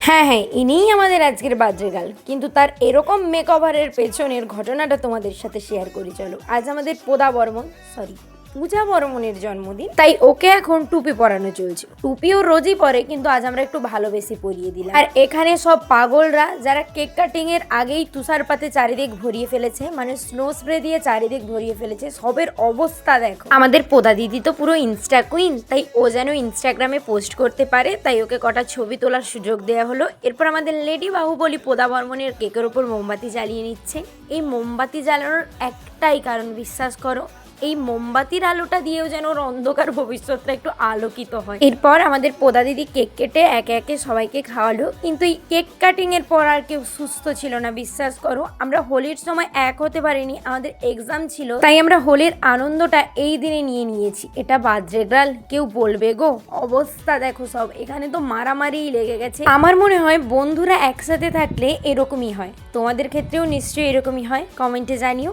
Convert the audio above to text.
হ্যাঁ হ্যাঁ, ইনিই আমাদের আজকের বাজরেগাল। কিন্তু তার এরকম মেকওভারের পেছনের ঘটনাটা তোমাদের সাথে শেয়ার করি চলো। আজ আমাদের পূজা বর্মনের জন্মদিন, তাই ওকে এখন টুপি পরানো চলছে। টুপিও রোজই পরে, কিন্তু আজ আমরা একটু ভালোবেসে পরিয়ে দিলাম। আর এখানে সব পাগলরা যারা কেক কাটিং এর আগেই তুষারপাতে চারিদিক ভরিয়ে ফেলেছে, মানে স্নো স্প্রে দিয়ে চারিদিক ভরিয়ে ফেলেছে, সবের অবস্থা দেখো। আমাদের পোদা দিদি তো পুরো ইনস্টা কুইন, তাই ও যেন ইনস্টাগ্রামে পোস্ট করতে পারে, তাই ওকে কটা ছবি তোলার সুযোগ দেওয়া হলো। এরপর আমাদের লেডি বাহুবলী পোদা বর্মনের কেকের ওপর মোমবাতি জ্বালিয়ে নিচ্ছে। এই মোমবাতি জ্বালানোর একটাই কারণ, বিশ্বাস করো, এই মোমবাতির আলোটা দিয়েও যেন ওর অন্ধকার ভবিষ্যৎটা একটু আলোকিত হয়। এরপর আমাদের পোদা দিদি কেক কেটে একে একে সবাইকে খাওয়ালো, কিন্তু এই কেক কাটিং এর পর আর কেউ সুস্থ ছিল না, বিশ্বাস করো। আমরা হোলির সময় এক হতে পারিনি, আমাদের এক্সাম ছিল, তাই আমরা হোলির আনন্দটা এই দিনে নিয়ে নিয়েছি। এটা বাজরেগাল কেউ বলবে গো? অবস্থা দেখো সব, এখানে তো মারামারিই লেগে গেছে। আমার মনে হয় বন্ধুরা একসাথে থাকলে এরকমই হয়, তোমাদের ক্ষেত্রেও নিশ্চয়ই এরকমই হয়, কমেন্টে জানিও।